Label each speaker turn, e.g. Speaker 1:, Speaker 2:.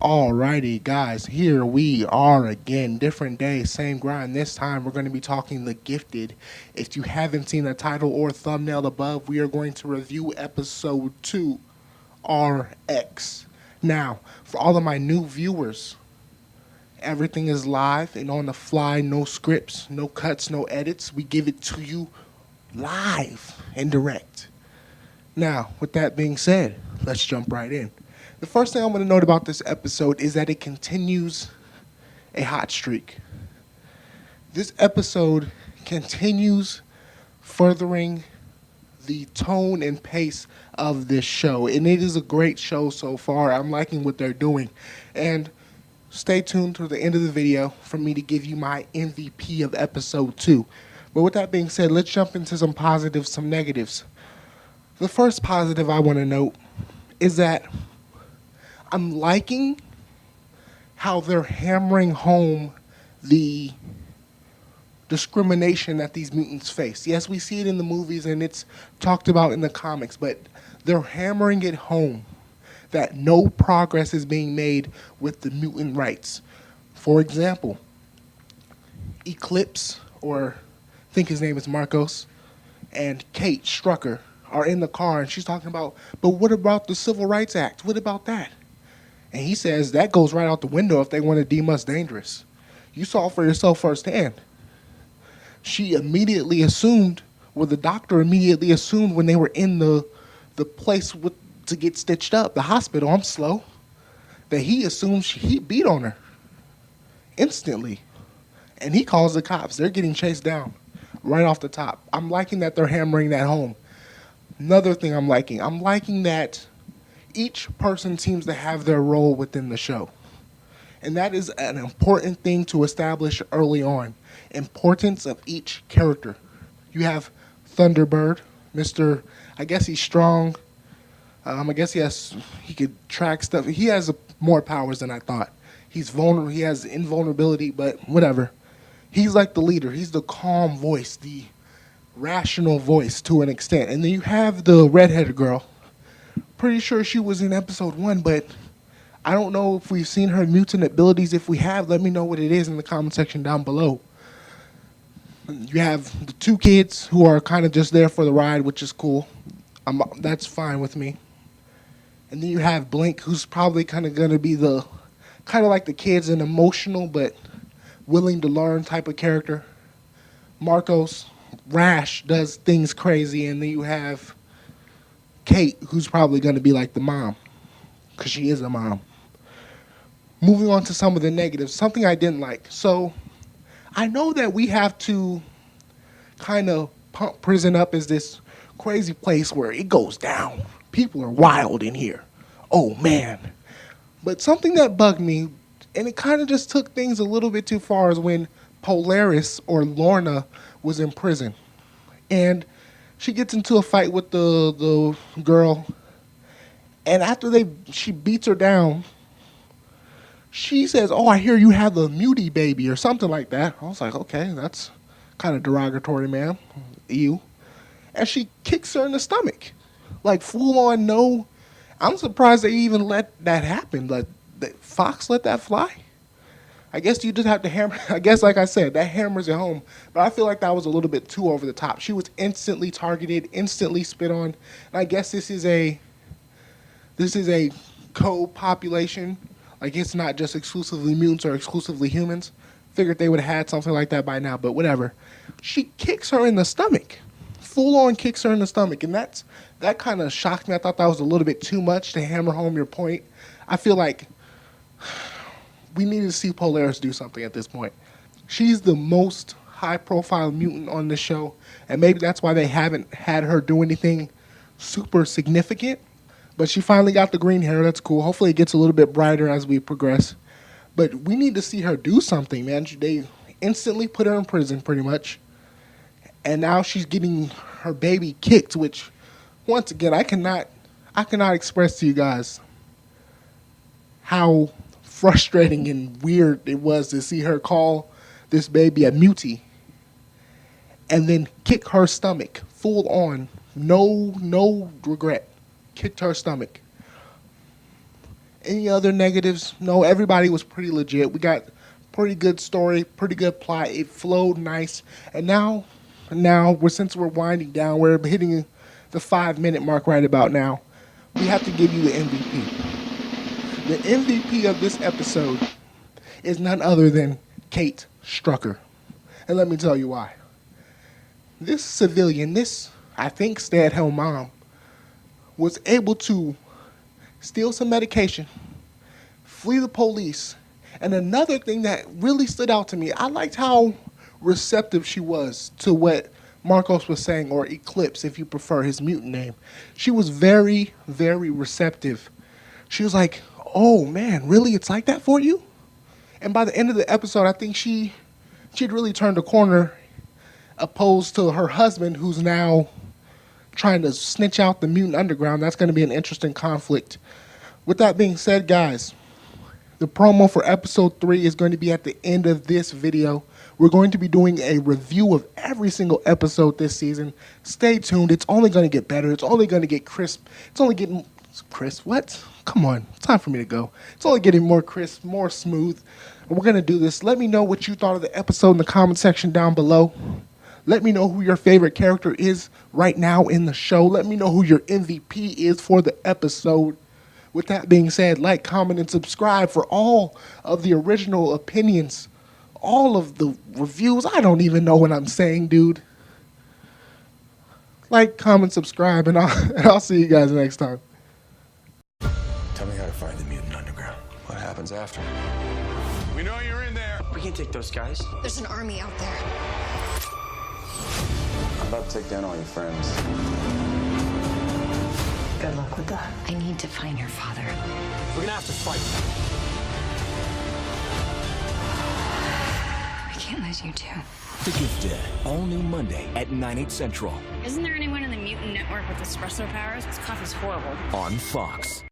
Speaker 1: Alrighty, guys, here we are again. Different day, same grind. This time we're going to be talking The Gifted. If you haven't seen the title or thumbnail above, we are going to review episode 2, RX. Now, for all of my new viewers, everything is live and on the fly, no scripts, no cuts, no edits. We give it to you live and direct. Now, with that being said, let's jump right in. The first thing I want to note about this episode is that it continues a hot streak. This episode continues furthering the tone and pace of this show, and it is a great show so far. I'm liking what they're doing. And stay tuned to the end of the video for me to give you my MVP of episode 2. But with that being said, let's jump into some positives, some negatives. The first positive I want to note is that I'm liking how they're hammering home the discrimination that these mutants face. Yes, we see it in the movies and it's talked about in the comics, but they're hammering it home that no progress is being made with the mutant rights. For example, Eclipse, or I think his name is Marcos, and Kate Strucker are in the car and she's talking about, but what about the Civil Rights Act? What about that? And he says that goes right out the window if they want to deem us dangerous. You saw for yourself firsthand. She immediately assumed, well, the doctor immediately assumed when they were in the place to get stitched up, the hospital, I'm slow, that he assumed he beat on her instantly. And he calls the cops. They're getting chased down right off the top. I'm liking that they're hammering that home. Another thing I'm liking that each person seems to have their role within the show. And that is an important thing to establish early on. Importance of each character. You have Thunderbird, Mr. I guess he's strong. I guess he could track stuff. He has more powers than I thought. He's vulnerable. He has invulnerability, but whatever. He's like the leader. He's the calm voice, the rational voice to an extent. And then you have the redheaded girl. Pretty sure she was in episode 1, but I don't know if we've seen her mutant abilities. If we have, let me know what it is in the comment section down below. You have the 2 kids who are kind of just there for the ride, which is cool. That's fine with me. And then you have Blink, who's probably kind of going to be the kind of like the kids, an emotional but willing to learn type of character. Marcos, rash, does things crazy, and then you have Kate, who's probably going to be like the mom, because she is a mom. Moving on to some of the negatives, something I didn't like. So I know that we have to kind of pump prison up as this crazy place where it goes down. People are wild in here. Oh, man. But something that bugged me, and it kind of just took things a little bit too far, is when Polaris, or Lorna, was in prison. And she gets into a fight with the girl, and after she beats her down, she says, "Oh, I hear you have a mutie baby," or something like that. I was like, okay, that's kind of derogatory, man. Ew. And she kicks her in the stomach, like full on. No, I'm surprised they even let that happen. Like, Fox let that fly. I guess you just have to hammer. I guess, like I said, that hammers it home. But I feel like that was a little bit too over the top. She was instantly targeted, instantly spit on. And I guess this is a co-population. Like, it's not just exclusively mutants or exclusively humans. Figured they would have had something like that by now, but whatever. She kicks her in the stomach. Full on kicks her in the stomach. And that kind of shocked me. I thought that was a little bit too much to hammer home your point. I feel like we need to see Polaris do something at this point. She's the most high-profile mutant on the show, and maybe that's why they haven't had her do anything super significant. But she finally got the green hair. That's cool. Hopefully it gets a little bit brighter as we progress. But we need to see her do something, man. They instantly put her in prison, pretty much. And now she's getting her baby kicked, which, once again, I cannot express to you guys how frustrating and weird it was to see her call this baby a mutie and then kick her stomach full on, no regret, kicked her stomach. Any other negatives? No, everybody was pretty legit. We got pretty good story, pretty good plot. It flowed nice. And now since we're winding down, we're hitting the 5-minute mark right about now. We have to give you the MVP. The MVP of this episode is none other than Kate Strucker. And let me tell you why. This civilian, this, I think, stay-at-home mom, was able to steal some medication, flee the police, and another thing that really stood out to me, I liked how receptive she was to what Marcos was saying, or Eclipse, if you prefer his mutant name. She was very, very receptive. She was like, oh, man, really? It's like that for you? And by the end of the episode, I think she'd really turned a corner, opposed to her husband, who's now trying to snitch out the mutant underground. That's going to be an interesting conflict. With that being said, guys, the promo for episode 3 is going to be at the end of this video. We're going to be doing a review of every single episode this season. Stay tuned. It's only going to get better. It's only going to get crisp. It's only getting crisp. What? Come on. It's time for me to go. It's only getting more crisp, more smooth. And we're going to do this. Let me know what you thought of the episode in the comment section down below. Let me know who your favorite character is right now in the show. Let me know who your MVP is for the episode. With that being said, like, comment, and subscribe for all of the original opinions, all of the reviews. I don't even know what I'm saying, dude. Like, comment, subscribe, and I'll see you guys next time.
Speaker 2: Tell me how to find the mutant underground. What happens after? We know you're in there.
Speaker 3: We can take those guys.
Speaker 4: There's an army out there.
Speaker 2: I'm about to take down all your friends.
Speaker 4: Good luck with that. I need to find your father.
Speaker 3: We're gonna have to fight.
Speaker 4: I can't lose you too.
Speaker 5: The Gifted, all new Monday at 9/8 Central
Speaker 6: Isn't there anyone in the mutant network with espresso powers? This coffee's horrible.
Speaker 5: on Fox.